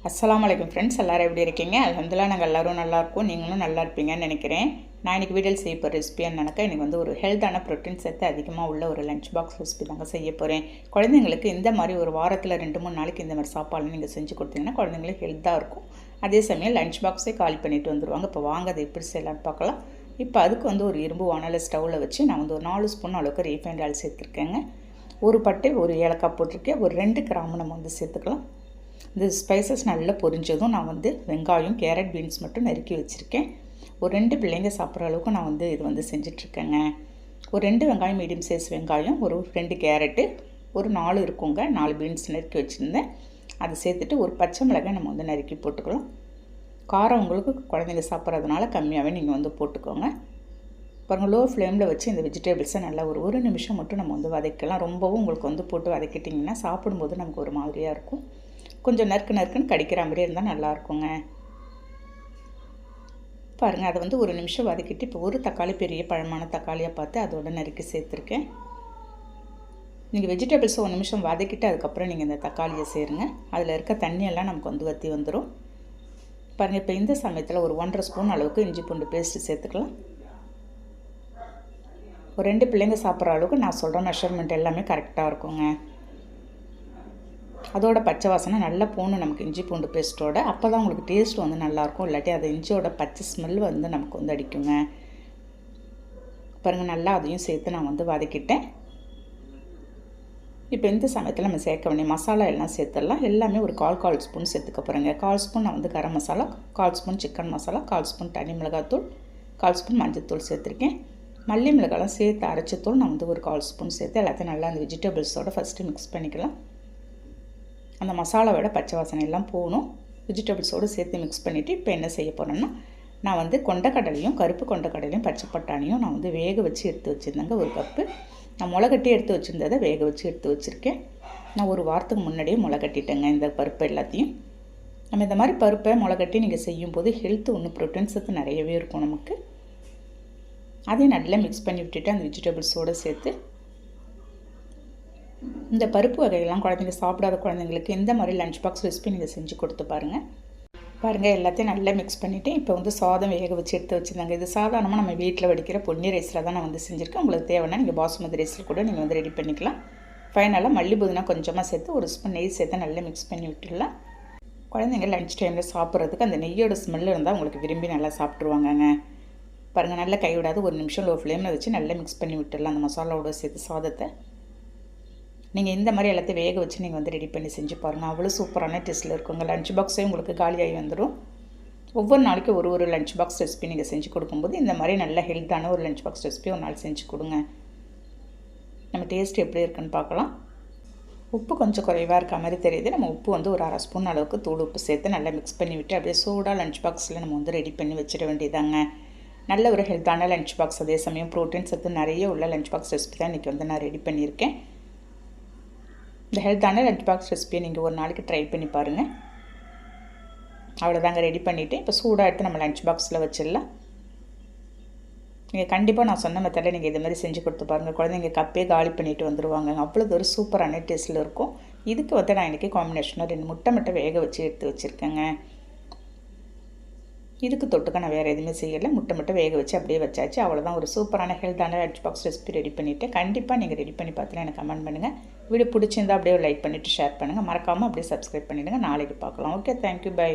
அஸ்ஸலாமு அலைக்கும் ஃப்ரெண்ட்ஸ், எல்லோரும் எப்படி இருக்கீங்க? அல்ஹம்துலில்லாஹ் நாங்கள் எல்லோரும் நல்லாயிருக்கோம். நீங்களும் நல்லா இருப்பீங்கன்னு நினைக்கிறேன். நான் இன்றைக்கி வீடியோவில் செய்ய போகிற ரெசிபின்னு நினைக்க இன்றைக்கி வந்து ஒரு ஹெல்த்தான ப்ரோட்டீன் சத்து அதிகமாக உள்ள ஒரு லஞ்ச் பாக்ஸ் ரெசிபி தாங்க செய்ய போகிறேன். குழந்தைங்களுக்கு இந்த மாதிரி ஒரு வாரத்தில் 2-3 நாளைக்கு இந்த மாதிரி சாப்பாடு நீங்கள் செஞ்சு கொடுத்தீங்கன்னா குழந்தைங்களுக்கு ஹெல்த்தாக இருக்கும். அதே சமயம் லஞ்ச் பாக்ஸே காலி பண்ணிட்டு வந்துடுவாங்க. இப்போ வாங்க அதை எப்படி செய்யலான்னு பார்க்கலாம். இப்போ அதுக்கு வந்து ஒரு இரும்பு வானலை ஸ்டவ்வில் வச்சு நான் வந்து ஒரு 4 ஸ்பூன் அளவுக்கு ரீஃபைண்ட் ஆயில் சேர்த்துருக்கேங்க. ஒரு பட்டை, ஒரு ஏலக்காய் போட்டிருக்கேன். ஒரு 2 கிராம்பு நம்ம வந்து சேர்த்துக்கலாம். இந்த ஸ்பைசஸ் நல்லா பொரிஞ்சதும் நான் வந்து வெங்காயம், கேரட், பீன்ஸ் மட்டும் நறுக்கி வச்சுருக்கேன். ஒரு 2 பிள்ளைங்க சாப்பிட்ற அளவுக்கு நான் வந்து இது வந்து செஞ்சிட்ருக்கேங்க. ஒரு 2 வெங்காயம், மீடியம் சைஸ் வெங்காயம், ஒரு 2 கேரட்டு, ஒரு 4 இருக்குங்க, 4 பீன்ஸ் நறுக்கி வச்சுருந்தேன். அதை சேர்த்துட்டு ஒரு பச்சை மிளகாய் நம்ம வந்து நறுக்கி போட்டுக்கலாம். காரம் உங்களுக்கு குழந்தைங்க சாப்பிட்றதுனால கம்மியாகவே நீங்கள் வந்து போட்டுக்கோங்க. பாருங்கள், லோ ஃப்ளேமில் வச்சு இந்த வெஜிடபிள்ஸை நல்லா ஒரு நிமிஷம் மட்டும் நம்ம வந்து வதக்கலாம். ரொம்பவும் உங்களுக்கு வந்து போட்டு வதக்கிட்டிங்கன்னா சாப்பிடும்போது நமக்கு ஒரு மாதிரியாக இருக்கும். கொஞ்சம் நறுக்குன்னு கடிக்கிற மாதிரி இருந்தால் நல்லாயிருக்குங்க. பாருங்கள், அதை வந்து ஒரு நிமிஷம் வதக்கிட்டு இப்போ ஒரு தக்காளி, பெரிய பழமான தக்காளியாக பார்த்து அதோட நறுக்கி சேர்த்துருக்கேன். நீங்கள் வெஜிடபிள்ஸை ஒரு நிமிஷம் வதக்கிட்டு அதுக்கப்புறம் நீங்கள் இந்த தக்காளியை சேருங்க. அதில் இருக்க தண்ணியெல்லாம் நமக்கு வந்து வற்றி வந்துடும். பாருங்கள், இப்போ இந்த சமயத்தில் ஒரு 1.5 ஸ்பூன் அளவுக்கு இஞ்சி பூண்டு பேஸ்ட்டு சேர்த்துக்கலாம். ஒரு 2 பிள்ளைங்க சாப்பிட்ற அளவுக்கு நான் சொல்கிற மெஷர்மெண்ட் எல்லாமே கரெக்டாக இருக்குங்க. அதோட பச்சை வாசனை நல்லா போகணும் நமக்கு இஞ்சி பூண்டு பேஸ்ட்டோட. அப்போ தான் உங்களுக்கு டேஸ்ட் வந்து நல்லாயிருக்கும். இல்லாட்டி அது இஞ்சியோட பச்சை ஸ்மெல் வந்து நமக்கு வந்து அடிக்குங்க. பாருங்கள், நல்லா அதையும் சேர்த்து நான் வந்து வதக்கிட்டேன். இப்போ இந்த சமயத்தில் நம்ம சேர்க்க வேண்டிய மசாலா எல்லாம் சேர்த்துடலாம். எல்லாமே ஒரு 1/4 ஸ்பூன் சேர்த்துக்க போகிறேங்க. 1/4 ஸ்பூன் நான் வந்து garam masala, 1/4 spoon chicken masala, 1/4 spoon தனி மிளகாத்தூள், 1/4 ஸ்பூன் மஞ்சத்தூள் சேர்த்துருக்கேன். மல்லி மிளகாலாம் சேர்த்து அரைச்ச தூள் நான் வந்து ஒரு 1/4 ஸ்பூன் சேர்த்து எல்லாத்தையும் நல்லா அந்த வெஜிடபிள்ஸோடு ஃபஸ்ட்டு மிக்ஸ் பண்ணிக்கலாம். அந்த மசாலாவோட பச்சை வாசனை எல்லாம் போகணும். வெஜிடபிள்ஸோடு சேர்த்து மிக்ஸ் பண்ணிவிட்டு இப்போ என்ன செய்ய போகிறேன்னா, நான் வந்து கொண்டக்கடலையும், கருப்பு கொண்டக்கடலையும், பச்சை பட்டாணியும் நான் வந்து வேக வச்சு எடுத்து வச்சுருந்தேங்க. ஒரு கப்பு நான் முளைகட்டி எடுத்து வச்சுருந்ததை வேக வச்சு எடுத்து வச்சுருக்கேன். நான் ஒரு வாரத்துக்கு முன்னாடியே முளைகட்டிட்டேங்க இந்த பருப்பு எல்லாத்தையும். நம்ம இந்த மாதிரி பருப்பை முளைகட்டி நீங்கள் செய்யும்போது ஹெல்த்து ஒன்று ப்ரோட்டீன் சத்து நிறையவே இருக்கும் நமக்கு. அதையும் நல்லா மிக்ஸ் பண்ணி விட்டுட்டு அந்த வெஜிடபிள்ஸோடு சேர்த்து இந்த பருப்பு வகைகள்லாம் குழந்தைங்க சாப்பிடாத குழந்தைங்களுக்கு இந்த மாதிரி லஞ்ச் பாக்ஸ் ரெசிபி நீங்கள் செஞ்சு கொடுத்து பாருங்கள். எல்லாத்தையும் நல்லா மிக்ஸ் பண்ணிவிட்டு இப்போ வந்து சாதம் வேக வச்சு எடுத்து வச்சுருந்தாங்க. இது சாதாரணமாக நம்ம வீட்டில் வடிக்கிற பொன்னி ரைஸில் தான் நான் வந்து செஞ்சுருக்கேன். உங்களுக்கு தேவைன்னா நீங்கள் பாசுமதி ரைஸில் கூட நீங்கள் வந்து ரெடி பண்ணிக்கலாம். ஃபைனலாக மல்லி புதினா கொஞ்சமாக சேர்த்து ஒரு ஸ்பூன் நெய் சேர்த்து நல்லா மிக்ஸ் பண்ணி விட்டுடலாம். குழந்தைங்க லஞ்ச் டைமில் சாப்பிட்றதுக்கு அந்த நெய்யோட ஸ்மெல் இருந்தால் உங்களுக்கு விரும்பி நல்லா சாப்பிட்ருவாங்கங்க. பாருங்கள், நல்லா கைவிடாது ஒரு நிமிஷம் லோ ஃப்ளேமில் வச்சு நல்லா மிக்ஸ் பண்ணி விட்டுடலாம் அந்த மசாலாவோட சேர்த்து சாதத்தை. நீங்கள் இந்த மாதிரி எல்லாத்தையும் வேக வச்சு நீங்கள் வந்து ரெடி பண்ணி செஞ்சு பாருங்கள். அவ்வளோ சூப்பரான டேஸ்ட்டில் இருக்குங்க. லஞ்ச் பாக்ஸே உங்களுக்கு காலியாகி வந்துடும். ஒவ்வொரு நாளைக்கு ஒரு லஞ்ச் பாக்ஸ் ரெசிபி நீங்கள் செஞ்சு கொடுக்கும்போது இந்த மாதிரி நல்ல ஹெல்த்தான ஒரு லஞ்ச் பாக்ஸ் ரெசிபி ஒரு நாள் செஞ்சு கொடுங்க. நம்ம டேஸ்ட் எப்படி இருக்குன்னு பார்க்கலாம். உப்பு கொஞ்சம் குறைவாக இருக்க மாதிரி தெரியுது. நம்ம உப்பு வந்து ஒரு 1/2 ஸ்பூன் அளவுக்கு தூள் உப்பு சேர்த்து நல்லா மிக்ஸ் பண்ணி விட்டு அப்படியே சூடாக லஞ்ச் பாக்ஸில் நம்ம வந்து ரெடி பண்ணி வச்சிட வேண்டியதாங்க. நல்ல ஒரு ஹெல்த்தான லஞ்ச் பாக்ஸ், அதே சமயம் ப்ரோட்டீன் சத்து நிறைய உள்ள லஞ்ச் பாக்ஸ் ரெசிபி தான் இன்றைக்கி வந்து நான் ரெடி பண்ணியிருக்கேன். இந்த ஹெல்த்தான லஞ்ச் பாக்ஸ் ரெசிபியை நீங்கள் ஒரு நாளைக்கு ட்ரை பண்ணி பாருங்கள். அவ்வளோதாங்க, ரெடி பண்ணிவிட்டு இப்போ சூடாக எடுத்து நம்ம லஞ்ச் பாக்ஸில் வச்சிடலாம். நீங்கள் கண்டிப்பாக நான் சொன்ன மெத்தடில் நீங்கள் இது மாதிரி செஞ்சு கொடுத்து பாருங்கள். குழந்தைங்க கப்பே காலி பண்ணிவிட்டு வந்துடுவாங்க. அவ்வளோ ஒரு சூப்பரான டேஸ்ட்டில் இருக்கும். இதுக்கு வந்து நான் இன்றைக்கி காம்பினேஷனாக 2 முட்டை மட்டும் வேக வச்சு எடுத்து வச்சுருக்கேங்க. இதுக்கு தொட்டுக்க நான் வேறு எதுவுமே செய்யலை. முட்டை மட்டும் வேக வச்சு அப்படியே வச்சாச்சு. அவ்வளோதான், ஒரு சூப்பரான ஹெல்த்தான லஞ்ச் பாக்ஸ் ரெசிபி ரெடி பண்ணிவிட்டு கண்டிப்பாக நீங்கள் ரெடி பண்ணி பார்த்துட்டு எனக்கு கமெண்ட் பண்ணுங்கள். வீடியோ பிடிச்சிருந்தால் அப்படியே லைக் பண்ணிவிட்டு ஷேர் பண்ணுங்கள். மறக்காமல் அப்படியே சப்ஸ்கிரைப் பண்ணிவிடுங்க. நாளைக்கு பார்க்கலாம். Okay, thank you, by.